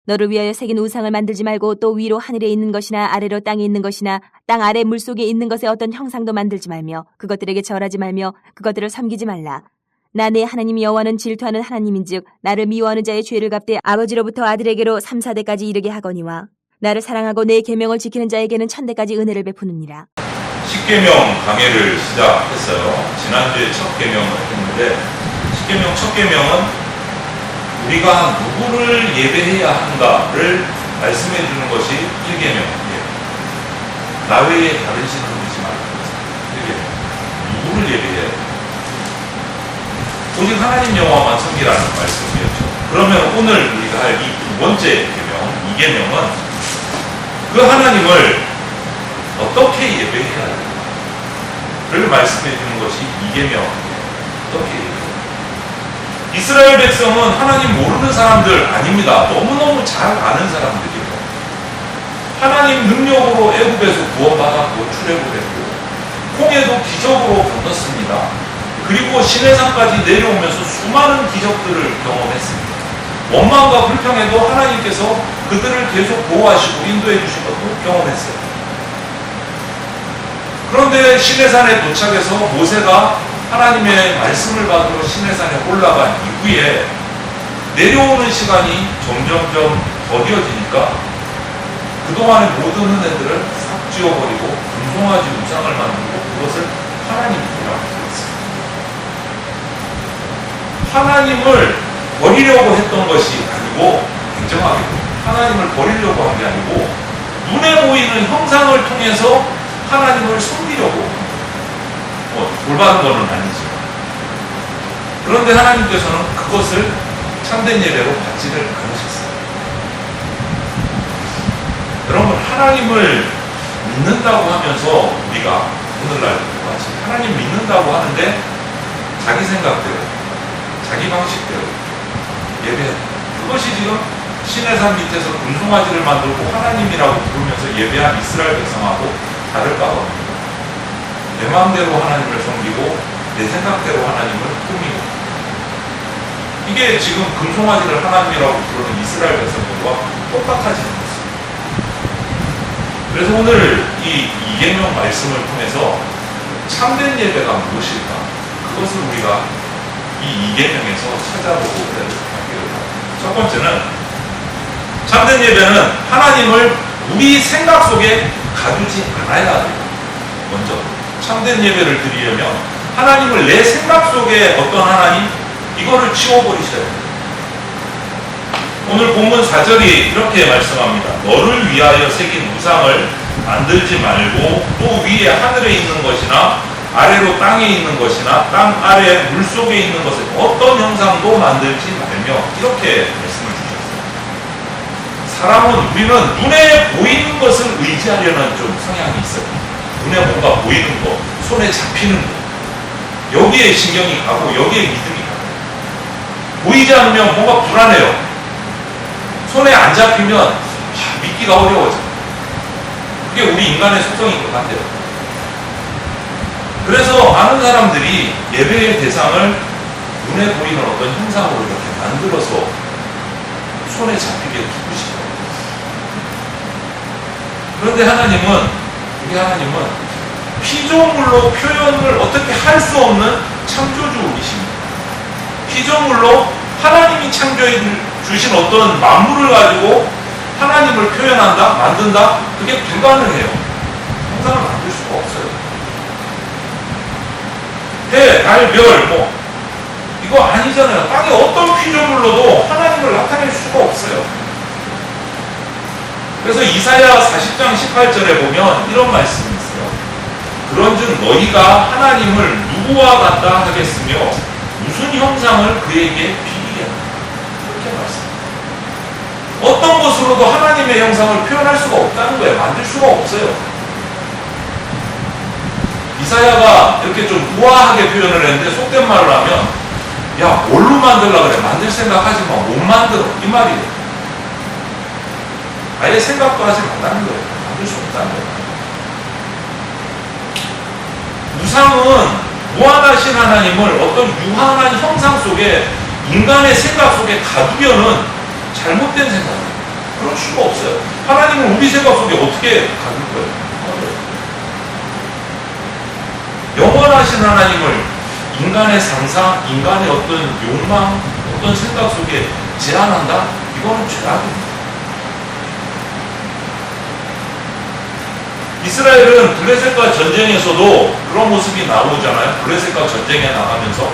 너를 위하여 새긴 우상을 만들지 말고 또 위로 하늘에 있는 것이나 아래로 땅에 있는 것이나 땅 아래 물속에 있는 것의 어떤 형상도 만들지 말며 그것들에게 절하지 말며 그것들을 섬기지 말라. 나 내 하나님 여호와는 질투하는 하나님인즉 나를 미워하는 자의 죄를 갚되 아버지로부터 아들에게로 3, 4대까지 이르게 하거니와 나를 사랑하고 내 계명을 지키는 자에게는 1000대까지 은혜를 베푸느니라. 십계명 강해를 시작했어요. 지난주에 첫 계명을 했는데 십계명 첫 계명은 우리가 누구를 예배해야 하는가를 말씀해 주는 것이 1계명이에요. 나 외에 다른 신을 믿지 말고 1계명. 누구를 예배해야 해요? 오직 하나님 여호와만 섬기라는 말씀이었죠. 그러면 오늘 우리가 할 이 두 번째 계명, 2계명은 그 하나님을 어떻게 예배해야 하는가를 말씀해 주는 것이 2계명이에요. 어떻게 예배해야 이스라엘 백성은 하나님 모르는 사람들 아닙니다. 너무너무 잘 아는 사람들이에요. 하나님 능력으로 애굽에서 구원받았고 출애굽했고 홍해도 기적으로 건넜습니다. 그리고 시내산까지 내려오면서 수많은 기적들을 경험했습니다. 원망과 불평에도 하나님께서 그들을 계속 보호하시고 인도해 주신 것도 경험했어요. 그런데 시내산에 도착해서 모세가 하나님의 말씀을 받으러 시내산에 올라간 이후에 내려오는 시간이 점점점 더뎌지니까 그동안의 모든 은혜들을 싹 지워버리고 금송아지 우상을 만들고 그것을 하나님이라고 했습니다. 하나님을 버리려고 했던 것이 아니고 냉정하게도 하나님을 버리려고 한 게 아니고 눈에 보이는 형상을 통해서 하나님을 섬기려고 돌받은 거는 아니지만 그런데 하나님께서는 그것을 참된 예배로 받지를 않으셨어요. 여러분 하나님을 믿는다고 하면서 우리가 오늘날 같이 하나님 믿는다고 하는데 자기 생각대로 자기 방식대로 예배한다. 그것이 지금 시내산 밑에서 금송아지를 만들고 하나님이라고 부르면서 예배한 이스라엘 백성하고 다를까 봅니다. 내 마음대로 하나님을 섬기고 내 생각대로 하나님을 꾸미고 이게 지금 금송아지를 하나님이라고 부르는 이스라엘 백성들과 똑같아지는 것입니다. 그래서 오늘 이 2계명 말씀을 통해서 참된 예배가 무엇일까? 그것을 우리가 이 2계명에서 찾아보고 하기를 합니다. 첫 번째는 참된 예배는 하나님을 우리 생각 속에 가두지 않아야 돼요. 먼저 참된 예배를 드리려면 하나님을 내 생각 속에 어떤 하나님 이거를 치워버리셔야 돼요. 오늘 본문 4절이 이렇게 말씀합니다. 너를 위하여 새긴 우상을 만들지 말고 또 위에 하늘에 있는 것이나 아래로 땅에 있는 것이나 땅 아래 물속에 있는 것을 어떤 형상도 만들지 말며 이렇게 말씀을 주셨어요. 사람은 우리는 눈에 보이는 것을 의지하려는 좀 성향이 있어요. 눈에 뭔가 보이는 거, 손에 잡히는 거 여기에 신경이 가고 여기에 믿음이 가고 보이지 않으면 뭔가 불안해요. 손에 안 잡히면 믿기가 어려워져요. 그게 우리 인간의 속성인 것 같아요. 그래서 많은 사람들이 예배의 대상을 눈에 보이는 어떤 형상으로 이렇게 만들어서 손에 잡히게 두고 싶어요. 그런데 우리 하나님은 피조물로 표현을 어떻게 할 수 없는 창조주이십니다. 피조물로 하나님이 창조해 주신 어떤 만물을 가지고 하나님을 표현한다, 만든다, 그게 불가능해요. 형상을 만들 수가 없어요. 해, 달, 별, 이거 아니잖아요. 땅에 어떤 피조물로도 하나님을 나타낼 수가 없어요. 그래서 이사야 40장 18절에 보면 이런 말씀이 있어요. 그런즉 너희가 하나님을 누구와 같다 하겠으며 무슨 형상을 그에게 비리겠나. 이렇게 말씀합니다. 어떤 것으로도 하나님의 형상을 표현할 수가 없다는 거예요. 만들 수가 없어요. 이사야가 이렇게 좀 우아하게 표현을 했는데 속된 말을 하면 야 뭘로 만들려고 그래. 만들 생각하지 마. 못 만들어. 이 말이에요. 아예 생각도 하지 말라는 거예요. 만들 수 없다는 거예요. 우상은 무한하신 하나님을 어떤 유한한 형상 속에 인간의 생각 속에 가두려는 잘못된 생각이에요. 그럴 수가 없어요. 하나님은 우리 생각 속에 어떻게 가둘 거예요? 영원하신 하나님을 인간의 상상, 인간의 어떤 욕망, 어떤 생각 속에 제한한다? 이거는 죄악입니다. 이스라엘은 블레셋과 전쟁에서도 그런 모습이 나오잖아요. 블레셋과 전쟁에 나가면서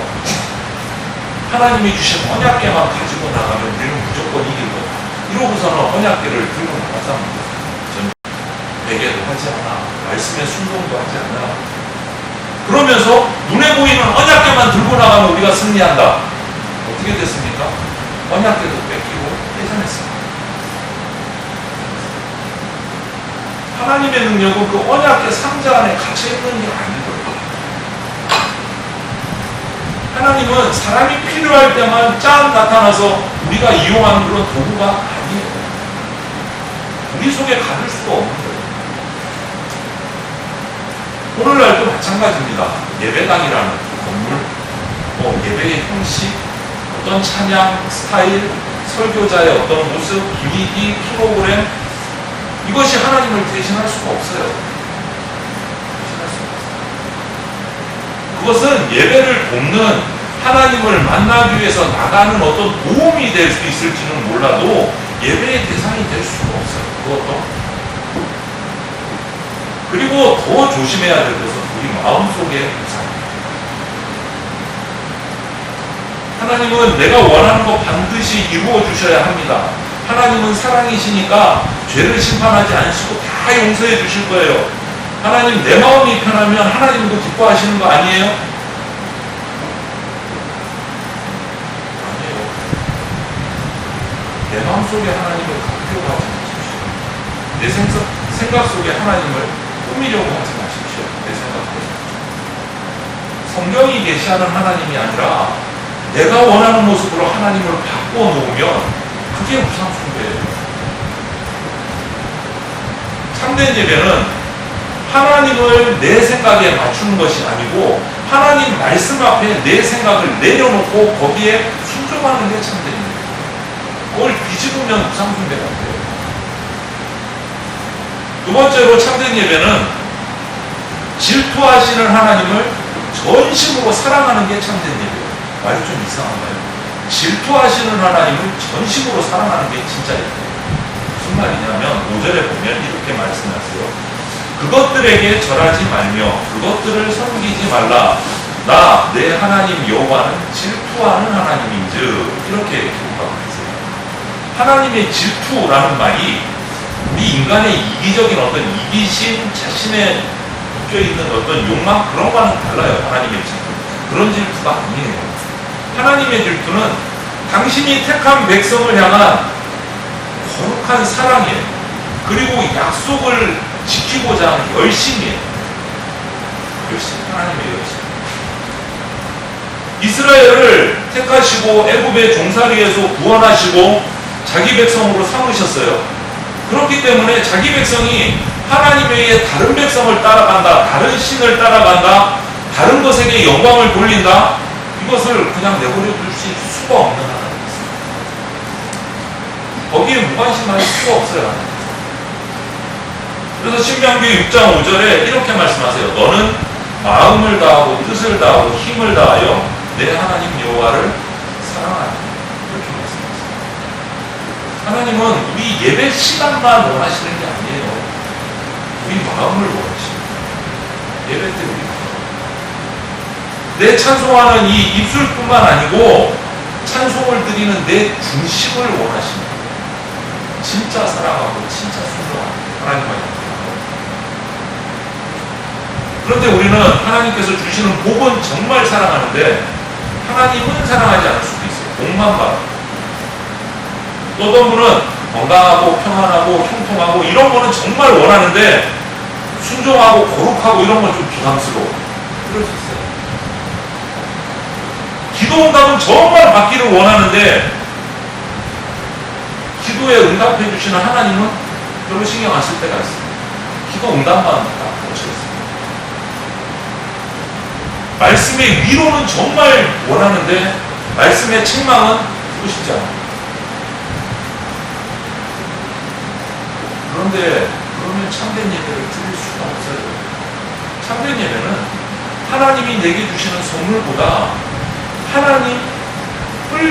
하나님이 주신 언약궤만 가지고 나가면 우리는 무조건 이길 거다. 이러고서는 언약궤를 들고 나가서 베개도 하지 않아, 말씀에 순종도 하지 않아. 그러면서 눈에 보이는 언약궤만 들고 나가면 우리가 승리한다. 어떻게 됐습니까? 언약궤도 뺏기고 뺏어냈습니다. 하나님의 능력은 그 언약궤 상자 안에 갇혀있는 게 아니거든요. 하나님은 사람이 필요할 때만 짠 나타나서 우리가 이용하는 그런 도구가 아니에요. 우리 속에 가둘 수가 없는 거예요. 오늘날도 마찬가지입니다. 예배당이라는 건물, 예배의 형식, 어떤 찬양 스타일, 설교자의 어떤 모습, 분위기, 프로그램, 이것이 하나님을 대신할 수가 없어요. 대신할 수가 없어요. 그것은 예배를 돕는, 하나님을 만나기 위해서 나가는 어떤 도움이 될 수 있을지는 몰라도 예배의 대상이 될 수가 없어요. 그것도. 그리고 더 조심해야 될 것은 우리 마음속의 우상입니다. 하나님은 내가 원하는 거 반드시 이루어 주셔야 합니다. 하나님은 사랑이시니까 죄를 심판하지 않으시고 다 용서해 주실 거예요. 하나님, 내 마음이 편하면 하나님도 기뻐하시는 거 아니에요? 아니에요. 내 마음속에 하나님을 갖려고 하지 마십시오. 내 생각 속에 하나님을 꾸미려고 하지 마십시오. 내 생각대로. 성경이 계시하는 하나님이 아니라 내가 원하는 모습으로 하나님을 바꿔 놓으면 그게 우상 숭배예요. 참된 예배는 하나님을 내 생각에 맞추는 것이 아니고 하나님 말씀 앞에 내 생각을 내려놓고 거기에 순종하는 게 참된 예배예요. 그걸 뒤집으면 우상 숭배가 돼요. 두 번째로 참된 예배는 질투하시는 하나님을 전심으로 사랑하는 게 참된 예배예요. 말이 좀 이상한가요? 질투하시는 하나님을 전심으로 사랑하는 게 진짜 예배예요. 무슨 말이냐면 5절에 보면 이렇게 말씀하세요. 그것들에게 절하지 말며 그것들을 섬기지 말라. 나 내 하나님 여호와는 질투하는 하나님인즉, 이렇게 기록하고 있어요. 하나님의 질투라는 말이 우리 인간의 이기적인 어떤 이기심, 자신의 묶여있는 어떤 욕망, 그런 거와는 달라요. 하나님의 질투. 그런 질투가 아니에요. 하나님의 질투는 당신이 택한 백성을 향한 거룩한 사랑이에요. 그리고 약속을 지키고자 하는 열심이에요. 열심, 하나님의 열심. 이스라엘을 택하시고 애굽의 종살이에서 구원하시고 자기 백성으로 삼으셨어요. 그렇기 때문에 자기 백성이 하나님 외에 다른 백성을 따라간다, 다른 신을 따라간다, 다른 것에게 영광을 돌린다, 이것을 그냥 내버려 둘 수가 없는 하나님이었어요. 거기에 무관심할 수가 없어요. 그래서 신명기 6장 5절에 이렇게 말씀하세요. 너는 마음을 다하고 뜻을 다하고 힘을 다하여 내 하나님 여호와를 사랑하라. 이렇게 말씀하세요. 하나님은 우리 예배 시간만 원하시는 게 아니에요. 우리 마음을 원하십니다. 예배 때 우리 마음. 내 찬송하는 이 입술뿐만 아니고 찬송을 드리는 내 중심을 원하십니다. 진짜 사랑하고 진짜 순종하고 하나님과 그런데 우리는 하나님께서 주시는 복은 정말 사랑하는데 하나님은 사랑하지 않을 수도 있어요. 복만 받아. 또 어떤 분은 건강하고 평안하고 형통하고 이런 거는 정말 원하는데 순종하고 거룩하고 이런 건 좀 부담스러워. 그럴 수 있어요. 기도 응답은 정말 받기를 원하는데 기도에 응답해 주시는 하나님은 별로 신경 안 쓸 때가 있어요. 기도 응답만 딱 멈춰있어요. 말씀의 위로는 정말 원하는데 말씀의 책망은 듣고 싶지 않아요. 그런데 그러면 참된 예배를 드릴 수가 없어요. 참된 예배는 하나님이 내게 주시는 선물보다 하나님을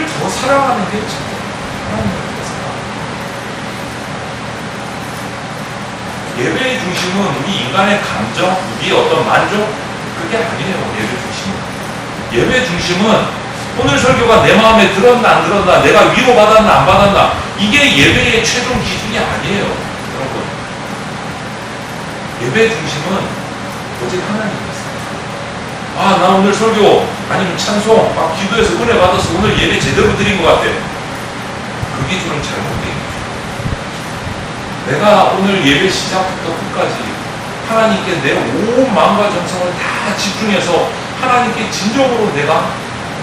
더 사랑하는 게 참된 하나님을 더 사랑하는 예배의 중심은 우리 인간의 감정, 우리의 어떤 만족, 그게 아니에요. 예배 중심은. 예배 중심은 오늘 설교가 내 마음에 들었나 안 들었나, 내가 위로받았나 안 받았나, 이게 예배의 최종 기준이 아니에요. 여러분. 예배 중심은 오직 하나님이었어요. 아, 나 오늘 설교 아니면 찬송 막 기도해서 은혜 받아서 오늘 예배 제대로 드린 것 같아. 그 기준은 잘못된 거죠. 내가 오늘 예배 시작부터 끝까지 하나님께 내 온 마음과 정성을 다 집중해서 하나님께 진정으로 내가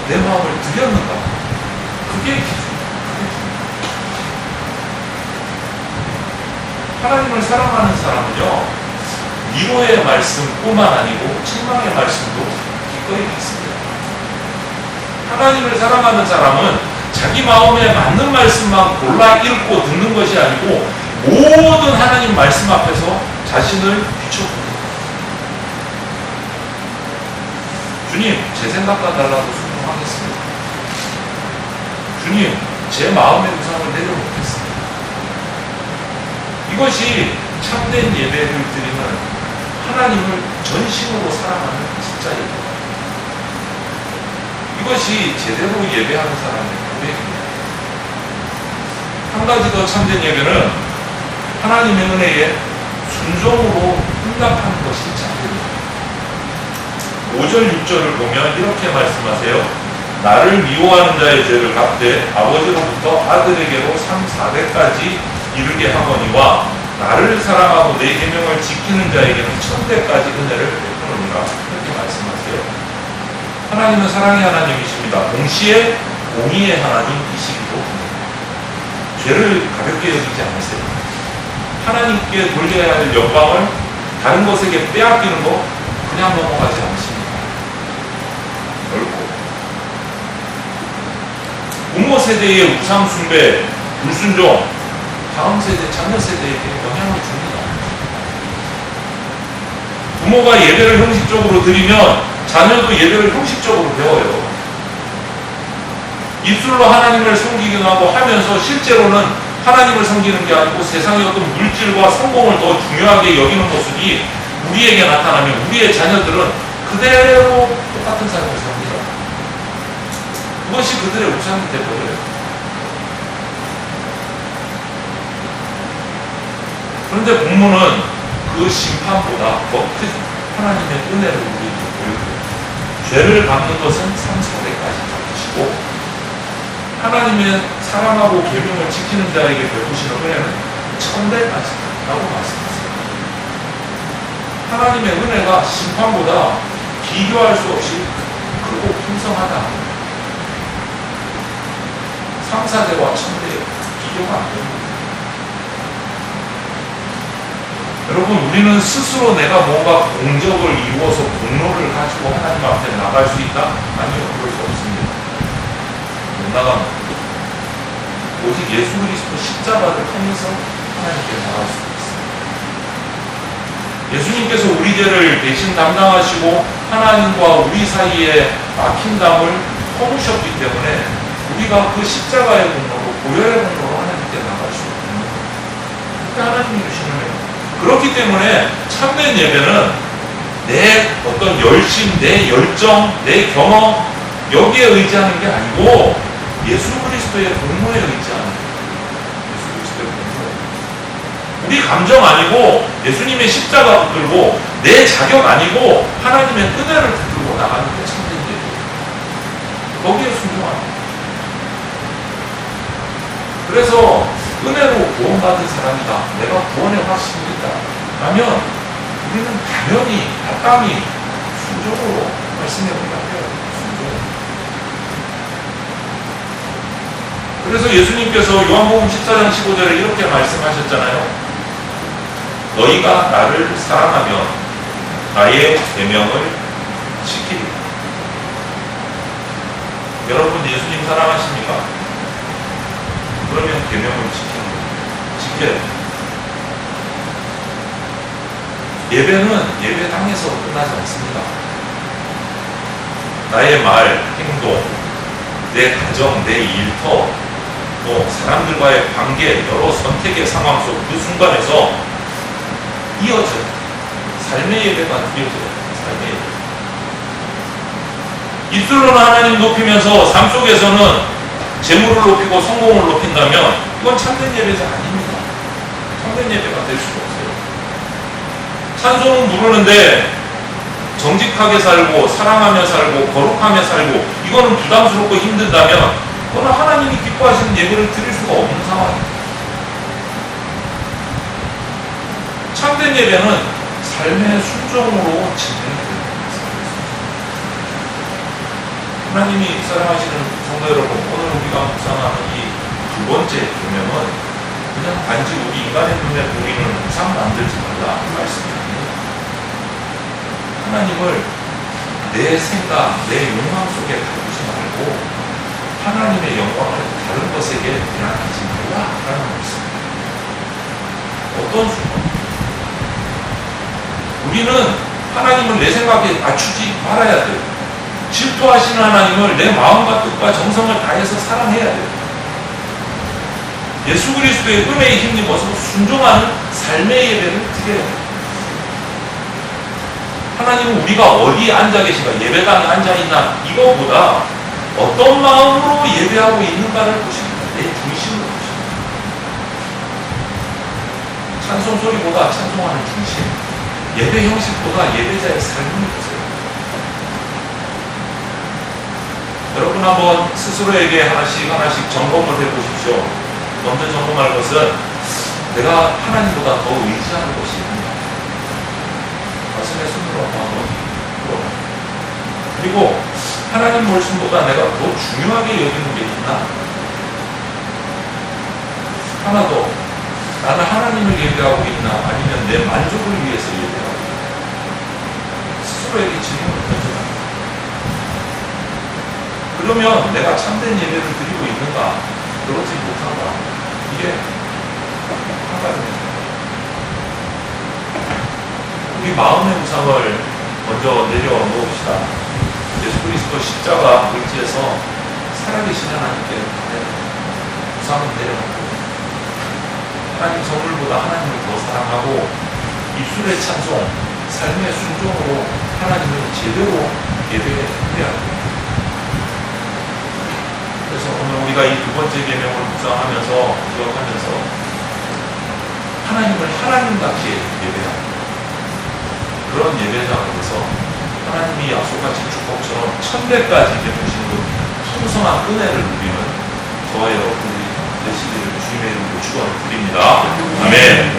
내 마음을 드렸는가? 그게 기준이에요. 하나님을 사랑하는 사람은요, 위로의 말씀뿐만 아니고 책망의 말씀도 기꺼이 받습니다. 하나님을 사랑하는 사람은 자기 마음에 맞는 말씀만 골라 읽고 듣는 것이 아니고 모든 하나님 말씀 앞에서 자신을 비춰봅니다. 주님, 제 생각과 달라도 순종하겠습니다. 주님, 제 마음의 우상을 내려놓겠습니다. 이것이 참된 예배를 드리는 하나님을 전심으로 사랑하는 진짜 예배입니다. 이것이 제대로 예배하는 사람의 고백입니다. 한 가지 더 참된 예배는 하나님의 은혜에 순종으로 응답하는 것이 참됩니다. 5절, 6절을 보면 이렇게 말씀하세요. 나를 미워하는 자의 죄를 갚되 아버지로부터 아들에게로 3, 4대까지 이르게 하거니와 나를 사랑하고 내 계명을 지키는 자에게는 1000대까지 은혜를 베푸느니라. 이렇게 말씀하세요. 하나님은 사랑의 하나님이십니다. 동시에 공의의 하나님이시기도 합니다. 죄를 가볍게 여기지 않으세요. 하나님께 돌려야 할 영광을 다른 것에게 빼앗기는 거 그냥 넘어가지 않으십니다. 결코 부모 세대의 우상 숭배, 불순종, 다음 세대, 자녀 세대에게 영향을 줍니다. 부모가 예배를 형식적으로 드리면 자녀도 예배를 형식적으로 배워요. 입술로 하나님을 섬기기도 하고 하면서 실제로는 하나님을 섬기는 게 아니고 세상의 어떤 물질과 성공을 더 중요하게 여기는 모습이 우리에게 나타나면 우리의 자녀들은 그대로 똑같은 삶을 삽니다. 그것이 그들의 우상이 되어버려요. 그런데 본문은 그 심판보다 더 큰 하나님의 은혜를 우리에게 보여줘요. 죄를 갚는 것은 3, 4대까지 갚으시고 하나님의 사랑하고 계명을 지키는 자에게 베푸시는 은혜는 1000대까지라고 말씀하세요. 하나님의 은혜가 심판보다 비교할 수 없이 크고 풍성하다. 3, 4대와 1000대 비교가 안 됩니다. 여러분, 우리는 스스로 내가 뭔가 공적을 이루어서 공로를 가지고 하나님 앞에 나갈 수 있다? 아니요, 그럴 수 없습니다. 못 나갑니다. 오직 예수 그리스도 십자가를 통해서 하나님께 나갈 수 있습니다. 예수님께서 우리 죄를 대신 담당하시고 하나님과 우리 사이에 막힌 담을 퍼부셨기 때문에 우리가 그 십자가의 공로로, 보혈의 공로로 하나님께 나갈 수 있습니다. 그게 하나님이 주시는 거예요. 그렇기 때문에 참된 예배는 내 어떤 열심, 내 열정, 내 경험 여기에 의지하는 게 아니고 예수 그리스도의 공로에 의지하는 거예요. 예수 그리스도의 공로. 우리 감정 아니고 예수님의 십자가 붙들고 내 자격 아니고 하나님의 은혜를 붙들고 나가는 게 참된 예배예요. 거기에 순종하는 거예요. 그래서 은혜로 구원받은 사람이다. 내가 구원의 확신이 있다. 라면 우리는 당연히 마땅히 순종으로 말씀에 응답해요. 순종. 그래서 예수님께서 요한복음 14장 15절에 이렇게 말씀하셨잖아요. 너희가 나를 사랑하면 나의 계명을 지키리라. 여러분 예수님 사랑하십니까? 그러면 계명을 지켜야 돼요. 예배는 예배당에서 끝나지 않습니다. 나의 말, 행동, 내 가정, 내 일터, 또 사람들과의 관계, 여러 선택의 상황 속 그 순간에서 이어져요. 삶의 예배가 이어져요. 삶의 예배. 입술로는 하나님 높이면서 삶 속에서는 재물을 높이고 성공을 높인다면 이건 참된 예배가 아닙니다. 참된 예배가 될 수가 없어요. 찬송은 부르는데 정직하게 살고 사랑하며 살고 거룩하며 살고 이거는 부담스럽고 힘든다면 그건 하나님이 기뻐하시는 예배를 드릴 수가 없는 상황입니다. 참된 예배는 삶의 순종으로 진행됩니다. 하나님이 사랑하시는 성도 여러분, 오늘 우리가 묵상하는 이 두 번째 계명은 그냥 단지 우리 인간의 눈에 보이는 우상 만들지 말라 말씀입니다. 하나님을 내 생각, 내 욕망 속에 가두지 말고 하나님의 영광을 다른 것에게 빼앗기지 말라라는 말씀입니다. 어떤 순간 우리는 하나님을 내 생각에 맞추지 말아야 돼요. 질투하시는 하나님을 내 마음과 뜻과 정성을 다해서 사랑해야 돼요. 예수 그리스도의 은혜에 힘입어서 순종하는 삶의 예배를 드려야 돼요. 하나님은 우리가 어디에 앉아 계신가, 예배당에 앉아 있나, 이거보다 어떤 마음으로 예배하고 있는가를 보십니다. 내 중심으로 보십니다. 찬송 소리보다 찬송하는 중심, 예배 형식보다 예배자의 삶을 보세요. 여러분 한번 스스로에게 하나씩 점검을 해보십시오. 먼저 점검할 것은 내가 하나님보다 더 의지하는 것이 있는가. 가슴에 손으로 한번 풀어봐요. 그리고 하나님 말씀보다 내가 더 중요하게 여기는 게 있나? 하나 더, 나는 하나님을 예배하고 있나? 아니면 내 만족을 위해서 예배하고 있나? 스스로에게 질문을 던져봐요. 그러면 내가 참된 예배를 드리고 있는가? 그렇지 못한가? 이게 한 가지입니다. 우리 마음의 우상을 먼저 내려놓읍시다. 예수 그리스도 십자가 의지에서 살아계신 하나님께 우상을 내려놓고 하나님 선물보다 하나님을 더 사랑하고 입술의 찬송, 삶의 순종으로 하나님을 제대로 예배해야 합니다. 그래서 오늘 우리가 이 두 번째 계명을 묵상하면서 기억하면서 하나님을 하나님같이 예배합니다. 그런 예배자가 돼서 하나님이 약속하신 축복처럼 천대까지 베푸신 그 풍성한 은혜를 누리는 저와 여러분들이 되시기를 주님의 이름으로 축원드립니다. 아멘.